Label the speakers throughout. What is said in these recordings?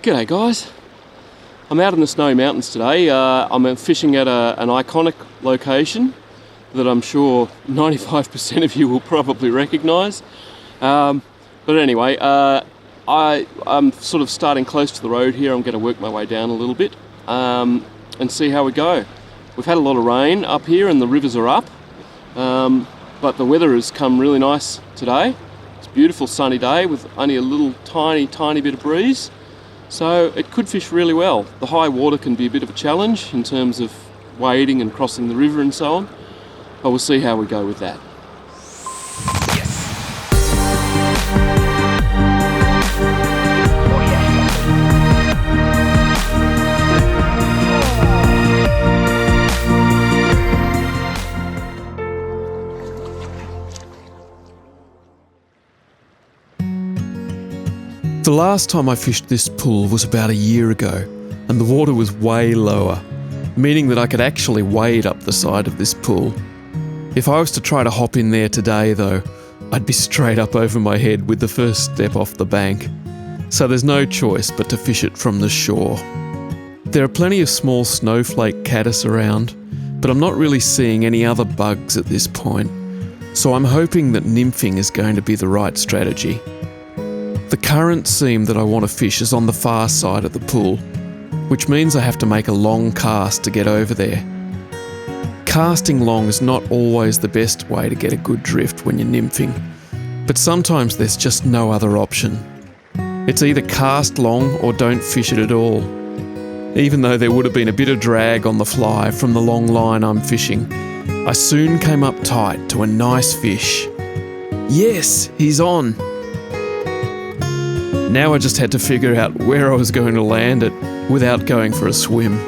Speaker 1: G'day guys, I'm out in the Snowy Mountains today. I'm fishing at an iconic location that I'm sure 95% of you will probably recognise. But anyway, I'm sort of starting close to the road here. I'm going to work my way down a little bit and see how we go. We've had a lot of rain up here and the rivers are up, but the weather has come really nice today. It's a beautiful sunny day with only a little tiny bit of breeze. So it could fish really well. The high water can be a bit of a challenge in terms of wading and crossing the river and so on, but we'll see how we go with that.
Speaker 2: The last time I fished this pool was about a year ago, and the water was way lower, meaning that I could actually wade up the side of this pool. If I was to try to hop in there today though, I'd be straight up over my head with the first step off the bank. So there's no choice but to fish it from the shore. There are plenty of small snowflake caddis around, but I'm not really seeing any other bugs at this point. So I'm hoping that nymphing is going to be the right strategy. The current seam that I want to fish is on the far side of the pool, which means I have to make a long cast to get over there. Casting long is not always the best way to get a good drift when you're nymphing, but sometimes there's just no other option. It's either cast long or don't fish it at all. Even though there would have been a bit of drag on the fly from the long line I'm fishing, I soon came up tight to a nice fish. Yes, he's on! Now I just had to figure out where I was going to land it without going for a swim.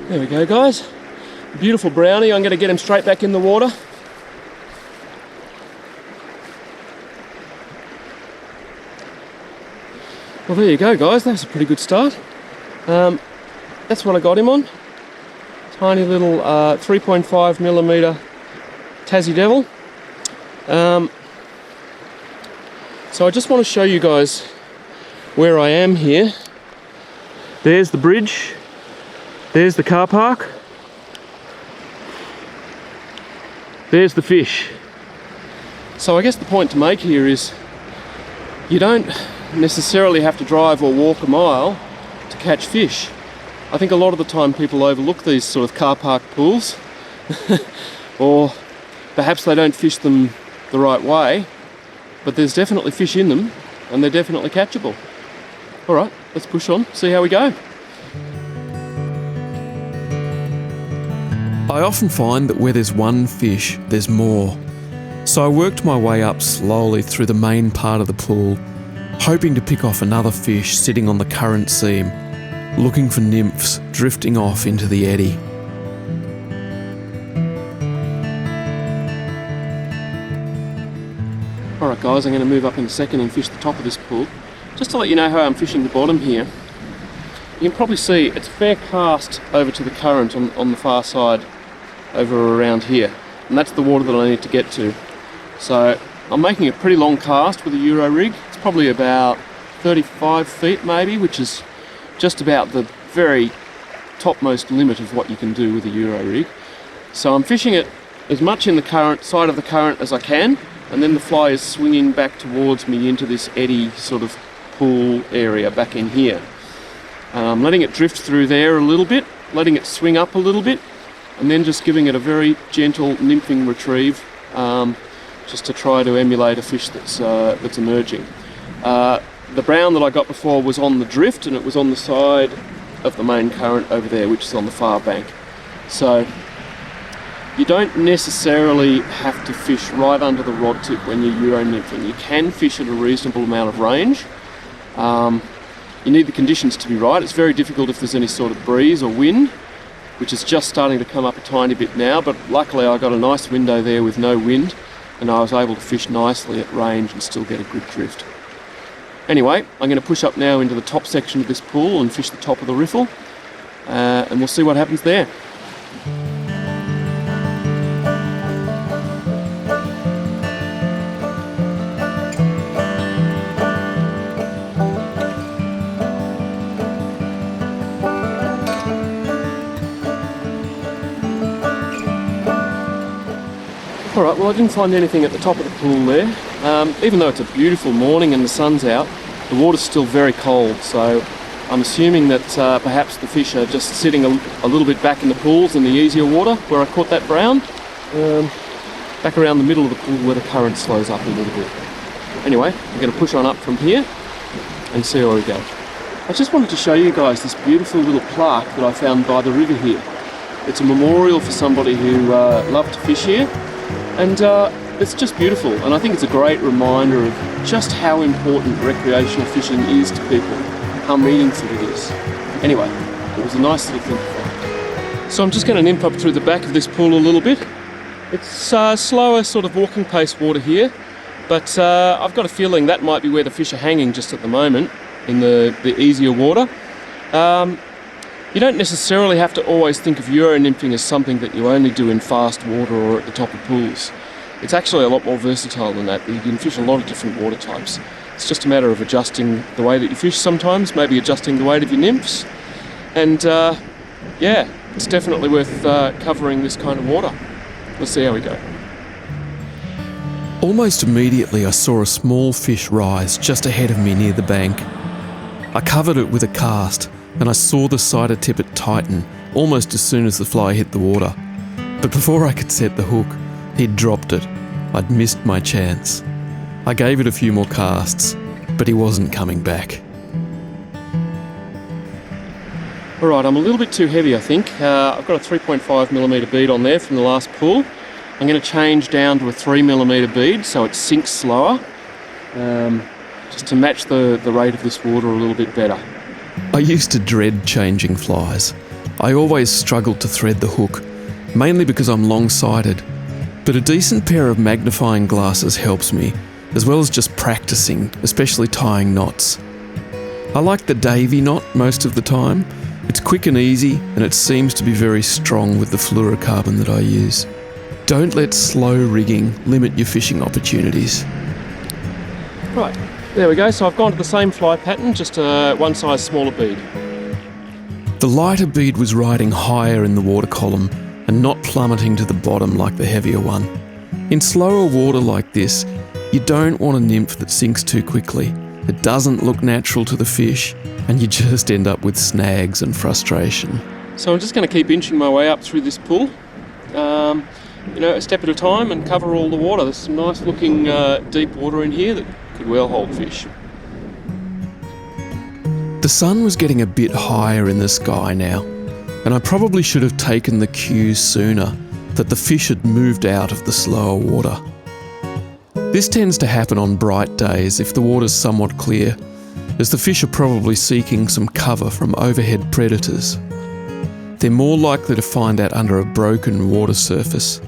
Speaker 1: There we go guys, beautiful brownie. I'm going to get him straight back in the water. Well there you go guys, that's a pretty good start. That's what I got him on. Tiny little 3.5mm Tassie Devil. So I just want to show you guys where I am here. There's the bridge. There's the car park. There's the fish. So I guess the point to make here is you don't necessarily have to drive or walk a mile to catch fish. I think a lot of the time people overlook these sort of car park pools or perhaps they don't fish them the right way, but there's definitely fish in them and they're definitely catchable. Alright, let's push on, see how we go.
Speaker 2: I often find that where there's one fish, there's more. So I worked my way up slowly through the main part of the pool, hoping to pick off another fish sitting on the current seam, looking for nymphs drifting off into the eddy.
Speaker 1: Alright guys, I'm going to move up in a second and fish the top of this pool. Just to let you know how I'm fishing the bottom here, you can probably see it's a fair cast over to the current on the far side over around here, and that's the water that I need to get to. So I'm making a pretty long cast with a Euro rig. It's probably about 35 feet maybe, which is just about the very topmost limit of what you can do with a Euro rig. So I'm fishing it as much in the current side of the current as I can, and then the fly is swinging back towards me into this eddy sort of pool area back in here. Letting it drift through there a little bit, letting it swing up a little bit, and then just giving it a very gentle nymphing retrieve, just to try to emulate a fish that's emerging. The brown that I got before was on the drift, and it was on the side of the main current over there, which is on the far bank. So you don't necessarily have to fish right under the rod tip when you're Euro nymphing. You can fish at a reasonable amount of range. You need the conditions to be right. It's very difficult if there's any sort of breeze or wind, which is just starting to come up a tiny bit now, but luckily I got a nice window there with no wind, and I was able to fish nicely at range and still get a good drift. Anyway, I'm going to push up now into the top section of this pool and fish the top of the riffle, and we'll see what happens there. Alright, well I didn't find anything at the top of the pool there. Even though it's a beautiful morning and the sun's out, the water's still very cold, so I'm assuming that perhaps the fish are just sitting a little bit back in the pools in the easier water where I caught that brown, back around the middle of the pool where the current slows up a little bit. Anyway, I'm going to push on up from here and see where we go. I just wanted to show you guys this beautiful little plaque that I found by the river here. It's a memorial for somebody who loved to fish here. And it's just beautiful, and I think it's a great reminder of just how important recreational fishing is to people, how meaningful it is. Anyway, it was a nice little thing to find. So I'm just going to nymph up through the back of this pool a little bit. It's slower sort of walking pace water here, but I've got a feeling that might be where the fish are hanging just at the moment, in the easier water. You don't necessarily have to always think of Euro nymphing as something that you only do in fast water or at the top of pools. It's actually a lot more versatile than that. You can fish a lot of different water types. It's just a matter of adjusting the way that you fish sometimes, maybe adjusting the weight of your nymphs. And yeah, it's definitely worth covering this kind of water. Let's see how we go.
Speaker 2: Almost immediately I saw a small fish rise just ahead of me near the bank. I covered it with a cast, and I saw the sighter tippet tighten almost as soon as the fly hit the water. But before I could set the hook, he'd dropped it. I'd missed my chance. I gave it a few more casts, but he wasn't coming back.
Speaker 1: Alright, I'm a little bit too heavy I think. I've got a 3.5mm bead on there from the last pull. I'm going to change down to a 3mm bead so it sinks slower, just to match the rate of this water a little bit better.
Speaker 2: I used to dread changing flies. I always struggled to thread the hook, mainly because I'm long-sighted. But a decent pair of magnifying glasses helps me, as well as just practicing, especially tying knots. I like the Davy knot most of the time. It's quick and easy, and it seems to be very strong with the fluorocarbon that I use. Don't let slow rigging limit your fishing opportunities.
Speaker 1: Right. There we go, so I've gone to the same fly pattern, just one size smaller bead.
Speaker 2: The lighter bead was riding higher in the water column and not plummeting to the bottom like the heavier one. In slower water like this, you don't want a nymph that sinks too quickly. It doesn't look natural to the fish, and you just end up with snags and frustration.
Speaker 1: So I'm just going to keep inching my way up through this pool, a step at a time, and cover all the water. There's some nice looking deep water in here that could well hold fish.
Speaker 2: The sun was getting a bit higher in the sky now, and I probably should have taken the cues sooner that the fish had moved out of the slower water. This tends to happen on bright days if the water's somewhat clear, as the fish are probably seeking some cover from overhead predators. They're more likely to find that under a broken water surface,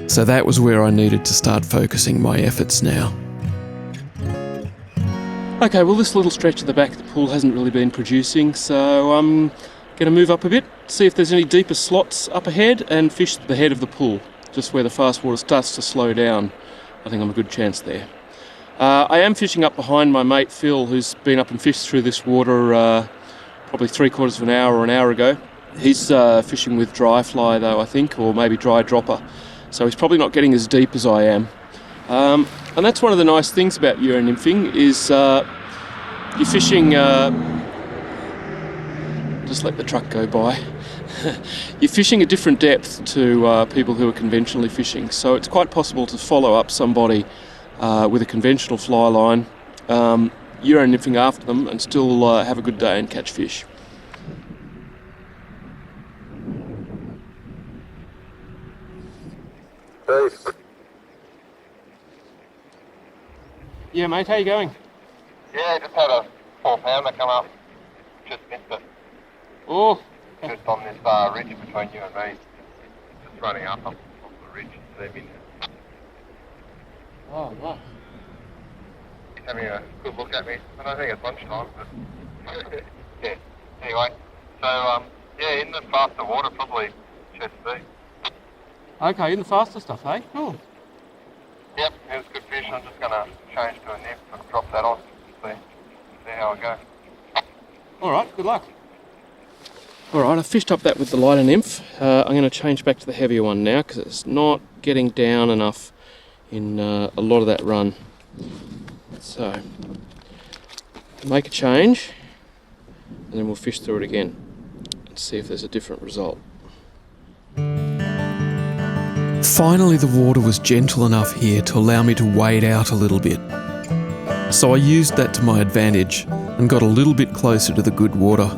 Speaker 2: so that was where I needed to start focusing my efforts now.
Speaker 1: Okay, well this little stretch at the back of the pool hasn't really been producing, so I'm going to move up a bit, see if there's any deeper slots up ahead, and fish the head of the pool, just where the fast water starts to slow down. I think I'm a good chance there. I am fishing up behind my mate Phil, who's been up and fished through this water probably 3/4 of an hour or an hour ago. He's fishing with dry fly though, I think, or maybe dry dropper, so he's probably not getting as deep as I am. And that's one of the nice things about Euro nymphing is you're fishing, just let the truck go by, you're fishing a different depth to people who are conventionally fishing, so it's quite possible to follow up somebody with a conventional fly line, Euro nymphing after them, and still have a good day and catch fish.
Speaker 3: Steve.
Speaker 1: Yeah, mate, how you going?
Speaker 3: Yeah, just had a 4-pounder come up. Just missed it.
Speaker 1: Oh,
Speaker 3: Just on this ridge between you and me. Just running up the ridge. They've been
Speaker 1: oh, right.
Speaker 3: having a good look at me. I don't think it's lunchtime, but yeah. Anyway, so yeah, in the faster water, probably chest deep.
Speaker 1: Okay, in the faster stuff, eh? Cool.
Speaker 3: Yep, it was good fish. I'm just gonna change to a nymph and drop that on. See how I go.
Speaker 1: All right, good luck. All right, I fished up that with the lighter nymph. I'm going to change back to the heavier one now because it's not getting down enough in a lot of that run. So, make a change and then we'll fish through it again and see if there's a different result.
Speaker 2: Finally, the water was gentle enough here to allow me to wade out a little bit. So I used that to my advantage and got a little bit closer to the good water.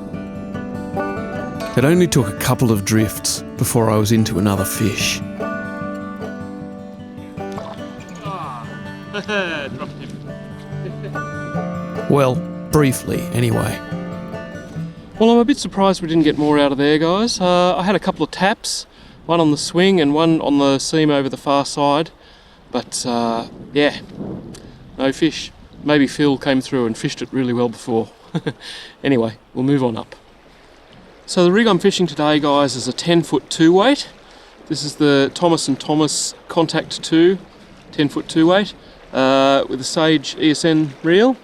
Speaker 2: It only took a couple of drifts before I was into another fish.
Speaker 1: Dropped him.
Speaker 2: Well, briefly anyway.
Speaker 1: Well, I'm a bit surprised we didn't get more out of there, guys. I had a couple of taps, one on the swing and one on the seam over the far side. But yeah, no fish. Maybe Phil came through and fished it really well before. Anyway, we'll move on up. So the rig I'm fishing today, guys, is a 10-foot 2-weight. This is the Thomas & Thomas Contact 2, 10-foot 2-weight, with a Sage ESN reel,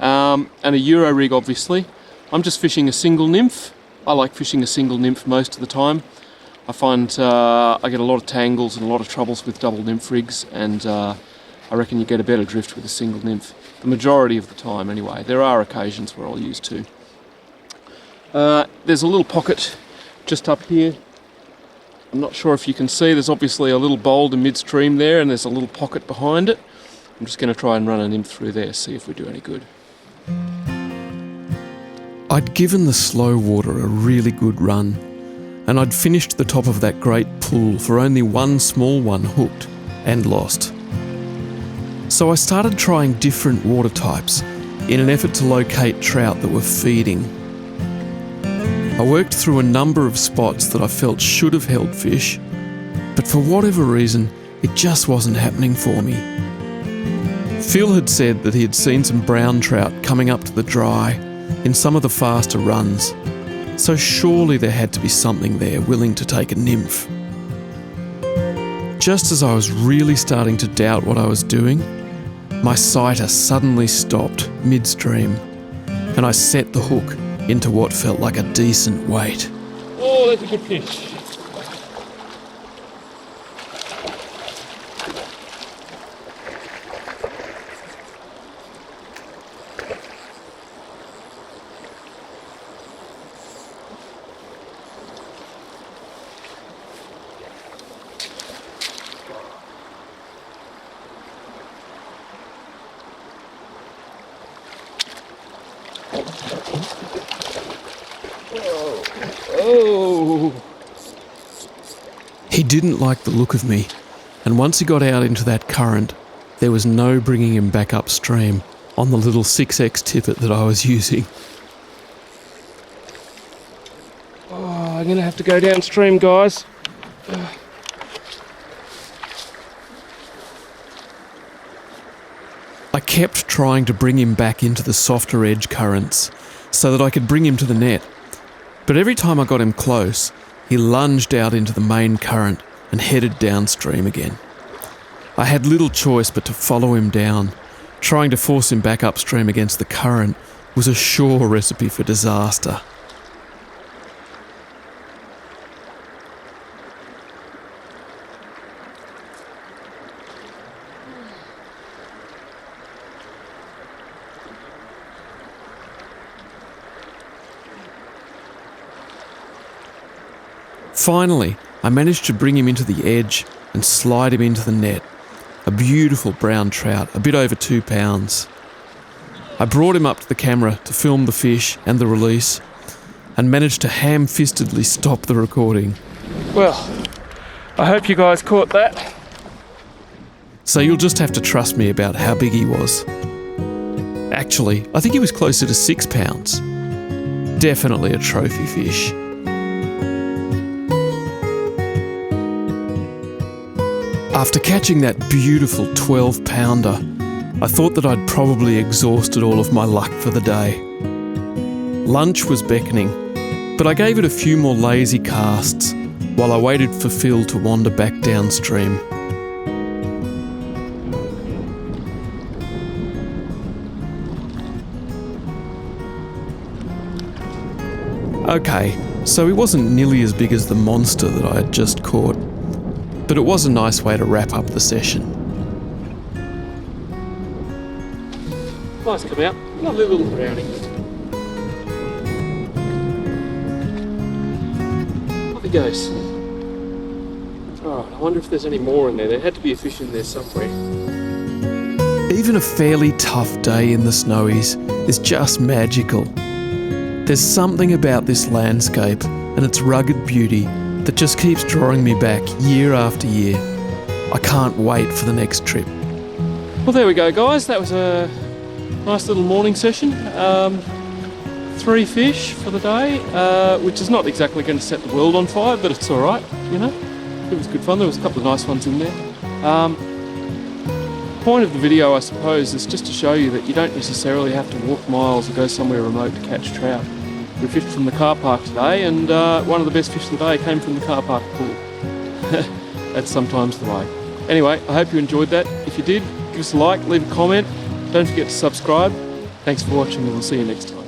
Speaker 1: and a Euro rig, obviously. I'm just fishing a single nymph. I like fishing a single nymph most of the time. I find I get a lot of tangles and a lot of troubles with double nymph rigs, and I reckon you get a better drift with a single nymph. The majority of the time, anyway. There are occasions where I'll use two. There's a little pocket just up here. I'm not sure if you can see, there's obviously a little boulder midstream there and there's a little pocket behind it. I'm just going to try and run a nymph through there, see if we do any good.
Speaker 2: I'd given the slow water a really good run, and I'd finished the top of that great pool for only one small one hooked and lost. So I started trying different water types in an effort to locate trout that were feeding. I worked through a number of spots that I felt should have held fish, but for whatever reason, it just wasn't happening for me. Phil had said that he had seen some brown trout coming up to the dry in some of the faster runs, so surely there had to be something there willing to take a nymph. Just as I was really starting to doubt what I was doing, my sighter suddenly stopped midstream, and I set the hook into what felt like a decent weight.
Speaker 1: Oh, that's a good fish. Oh!
Speaker 2: He didn't like the look of me, and once he got out into that current, there was no bringing him back upstream on the little 6X tippet that I was using.
Speaker 1: Oh, I'm going to have to go downstream, guys.
Speaker 2: I kept trying to bring him back into the softer edge currents so that I could bring him to the net, but every time I got him close, he lunged out into the main current and headed downstream again. I had little choice but to follow him down. Trying to force him back upstream against the current was a sure recipe for disaster. Finally, I managed to bring him into the edge and slide him into the net. A beautiful brown trout, a bit over 2 pounds. I brought him up to the camera to film the fish and the release, and managed to ham-fistedly stop the recording.
Speaker 1: Well, I hope you guys caught that.
Speaker 2: so you'll just have to trust me about how big he was. Actually, I think he was closer to 6 pounds. Definitely a trophy fish. After catching that beautiful 12-pounder, I thought that I'd probably exhausted all of my luck for the day. Lunch was beckoning, but I gave it a few more lazy casts while I waited for Phil to wander back downstream. Okay, so he wasn't nearly as big as the monster that I had just caught, but it was a nice way to wrap up the session.
Speaker 1: Nice come out. Lovely little brownie. Off he goes. Oh, I wonder if there's any more in there. There had to be a fish in there somewhere.
Speaker 2: Even a fairly tough day in the snowies is just magical. There's something about this landscape and its rugged beauty that just keeps drawing me back year after year. I can't wait for the next trip.
Speaker 1: Well, there we go, guys. That was a nice little morning session. 3 fish for the day, which is not exactly going to set the world on fire, but it's all right, you know. It was good fun. There was a couple of nice ones in there. Point of the video, I suppose, is just to show you that you don't necessarily have to walk miles or go somewhere remote to catch trout. We fished from the car park today, and one of the best fish of the day came from the car park pool. That's sometimes the way. Anyway, I hope you enjoyed that. If you did, give us a like, leave a comment. Don't forget to subscribe. Thanks for watching, and we'll see you next time.